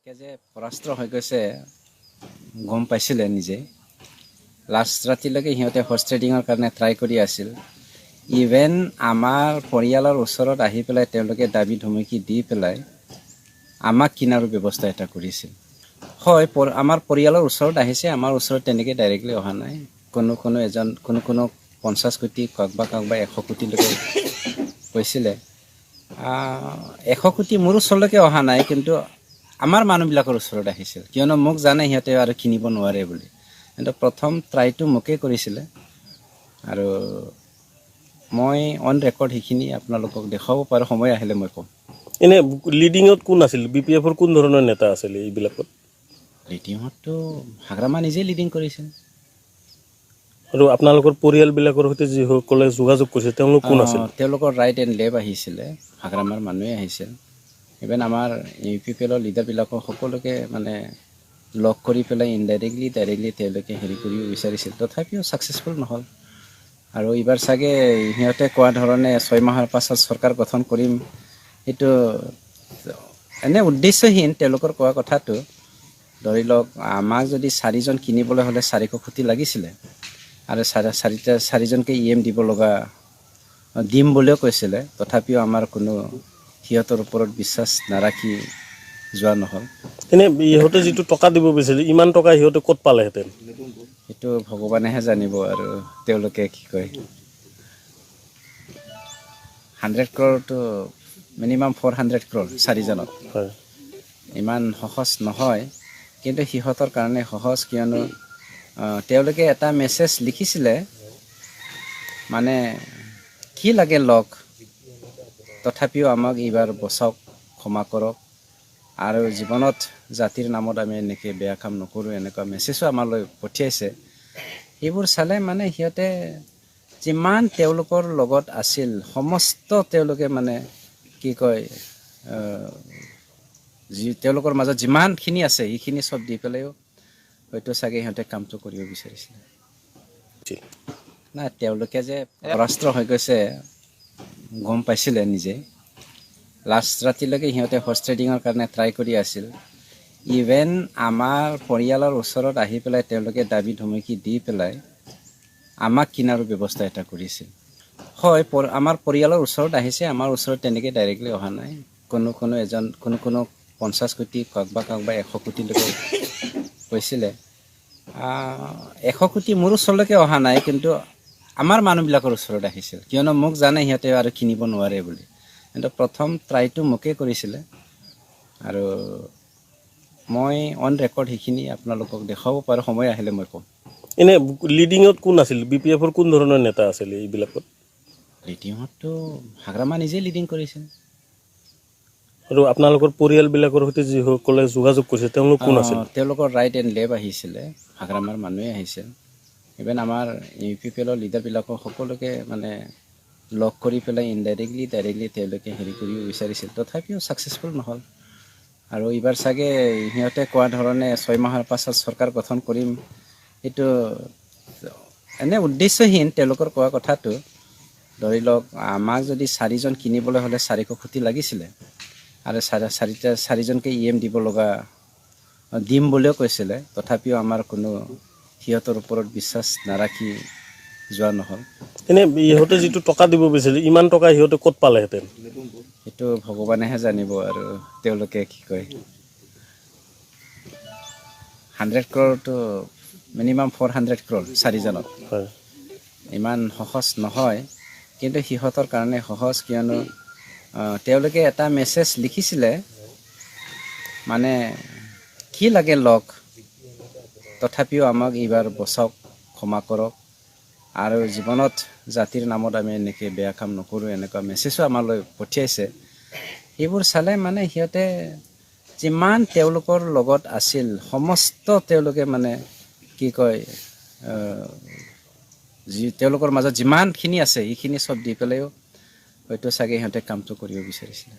তেওঁলোকে যে পৰাস্ত হৈ গৈছে গম পাইছিলে নিজে। লাষ্ট ৰাতিলৈকে সিহঁতে হৰ্চ ট্ৰেডিঙৰ কাৰণে ট্ৰাই কৰি আছিল। ইভেন আমাৰ পৰিয়ালৰ ওচৰত আহি পেলাই তেওঁলোকে দাবী ধমকি দি পেলাই আমাক কিনাৰো ব্যৱস্থা এটা কৰিছিল। হয়, আমাৰ পৰিয়ালৰ ওচৰত আহিছে, আমাৰ ওচৰত তেনেকৈ ডাইৰেক্টলি অহা নাই। কোনো 50 কোটি কাৰোবাৰ 100 কোটিলৈকে কৈছিলে। 100 কোটি মোৰ ওচৰলৈকে অহা নাই, কিন্তু আমাৰ মানুহবিলাকৰ ওচৰত আহিছিল, কিয়নো মোক জানে সিহঁতে আৰু কিনিব নোৱাৰে বুলি। কিন্তু প্ৰথম ট্ৰাইটো মোকেই কৰিছিলে, আৰু মই অন ৰেকৰ্ড সেইখিনি আপোনালোকক দেখুৱাব পাৰোঁ, সময় আহিলে মই ক'ম। এনে লিডিঙত কোন আছিল? BPF-ৰ কোন ধৰণৰ নেতা আছিল এইবিলাকত? লিডিঙততো হাগ্ৰামা নিজেই লিডিং কৰিছিল। আৰু আপোনালোকৰ পৰিয়ালবিলাকৰ সৈতে যিসকলে যোগাযোগ কৰিছে তেওঁলোক কোন আছিল? তেওঁলোকৰ ৰাইট এণ্ড লেফ্ট আহিছিলে, হাগ্ৰামাৰ মানুহে আহিছিল। ইভেন আমাৰ UPPL-ৰ লিডাৰবিলাকক সকলোকে মানে লগ কৰি পেলাই ডাইৰেক্টলি তেওঁলোকে কৰিব বিচাৰিছিল, তথাপিও ছাকচেছফুল নহ'ল। আৰু এইবাৰ চাগে সিহঁতে কোৱা ধৰণে 6 মাহৰ পাছত চৰকাৰ গঠন কৰিম, সেইটো এনে উদ্দেশ্যহীন তেওঁলোকৰ কোৱা কথাটো। ধৰি লওক, আমাক যদি 4জন কিনিবলৈ হ'লে 400 কোটি লাগিছিলে, আৰু 4জনকে EM দিব লগা দিম বুলিও কৈছিলে, তথাপিও আমাৰ কোনো সিহঁতৰ ওপৰত বিশ্বাস নাৰাখি যোৱা নহ'ল। এনে ইহঁতে যিটো টকা দিব বিচাৰিছিল, ইমান টকা সিহঁতে ক'ত পালেহেঁতেন? সেইটো ভগৱানেহে জানিব, আৰু তেওঁলোকে কি কয় 100 crore মিনিমাম 400 crore 4জনত। হয়, ইমান সহজ নহয়, কিন্তু সিহঁতৰ কাৰণে সহজ, কিয়নো তেওঁলোকে এটা মেছেজ লিখিছিলে, মানে কি লাগে লগ, তথাপিও আমাক এইবাৰ বচাওক, ক্ষমা কৰক, আৰু জীৱনত জাতিৰ নামত আমি এনেকৈ বেয়া কাম নকৰোঁ, এনেকুৱা মেছেজো আমালৈ পঠিয়াইছে। সেইবোৰ চালে মানে সিহঁতে যিমান তেওঁলোকৰ লগত আছিল সমস্ত তেওঁলোকে মানে কি কয় তেওঁলোকৰ মাজত যিমানখিনি আছে সেইখিনি চব দি পেলাইও হয়তো চাগে সিহঁতে কামটো কৰিব বিচাৰিছিলে। নাই, তেওঁলোকে যে পৰাস্ত হৈ গৈছে গম পাইছিলে নিজে। লাষ্ট ৰাতিলৈকে সিহঁতে হৰ্চ ট্ৰেডিঙৰ কাৰণে ট্ৰাই কৰি আছিল। ইভেন আমাৰ পৰিয়ালৰ ওচৰত আহি পেলাই তেওঁলোকে দাবী ধমকি দি পেলাই আমাক কিনাৰো ব্যৱস্থা এটা কৰিছিল। হয়, আমাৰ পৰিয়ালৰ ওচৰত আহিছে, আমাৰ ওচৰত তেনেকৈ ডাইৰেক্টলি অহা নাই। কোনো 50 কোটি কাৰোবাৰ 100 কোটিলৈকে কৈছিলে। 100 কোটি মোৰ ওচৰলৈকে অহা নাই, কিন্তু আমাৰ মানুহবিলাকৰ ওচৰত আহিছিল, কিয়নো মোক জানে সিহঁতে আৰু কিনিব নোৱাৰে বুলি। কিন্তু প্ৰথম ট্ৰাইটো মোকেই কৰিছিলে, আৰু মই অন ৰেকৰ্ড সেইখিনি আপোনালোকক দেখুৱাব পাৰোঁ, সময় আহিলে মই ক'ম। এনে লিডিঙত কোন আছিল? BPF-ৰ কোন ধৰণৰ নেতা আছিল এইবিলাকত? লিডিঙততো হাগ্ৰামা নিজেই লিডিং কৰিছিল। আৰু আপোনালোকৰ পৰিয়ালবিলাকৰ সৈতে যিসকলে যোগাযোগ কৰিছে তেওঁলোক কোন আছিল? তেওঁলোকৰ ৰাইট এণ্ড লেফ্ট আহিছিলে, হাগ্ৰামাৰ মানুহে আহিছিল। ইভেন আমাৰ UPPL-ৰ লিডাৰবিলাকক সকলোকে মানে লগ কৰি পেলাই ডাইৰেক্টলি তেওঁলোকে কৰিব বিচাৰিছিল, তথাপিও ছাকচেছফুল নহ'ল। আৰু এইবাৰ চাগে সিহঁতে কোৱা ধৰণে 6 মাহৰ পাছত চৰকাৰ গঠন কৰিম, সেইটো এনে উদ্দেশ্যহীন তেওঁলোকৰ কোৱা কথাটো। ধৰি লওক, আমাক যদি 4জন কিনিবলৈ হ'লে 400 কোটি লাগিছিলে, আৰু 4জনকে EM দিব লগা দিম বুলিও কৈছিলে, তথাপিও আমাৰ কোনো সিহঁতৰ ওপৰত বিশ্বাস নাৰাখি যোৱা নহ'ল। এনে ইহঁতে যিটো টকা দিব বিচাৰিছিল, ইমান টকা সিহঁতে ক'ত পালেহেঁতেন? সেইটো ভগৱানেহে জানিব, আৰু তেওঁলোকে কি কয় 100 crore মিনিমাম 400 crore 4জনত। হয়, ইমান সহজ নহয়, কিন্তু সিহঁতৰ কাৰণে সহজ, কিয়নো তেওঁলোকে এটা মেছেজ লিখিছিলে, মানে কি লাগে লগ, তথাপিও আমাক এইবাৰ বচাওক, ক্ষমা কৰক, আৰু জীৱনত জাতিৰ নামত আমি এনেকৈ বেয়া কাম নকৰোঁ, এনেকুৱা মেছেজো আমালৈ পঠিয়াইছে। সেইবোৰ চালে মানে সিহঁতে যিমান তেওঁলোকৰ লগত আছিল সমস্ত তেওঁলোকে মানে কি কয় তেওঁলোকৰ মাজত যিমানখিনি আছে সেইখিনি চব দি পেলাইও হয়তো চাগে সিহঁতে কামটো কৰিব বিচাৰিছিলে।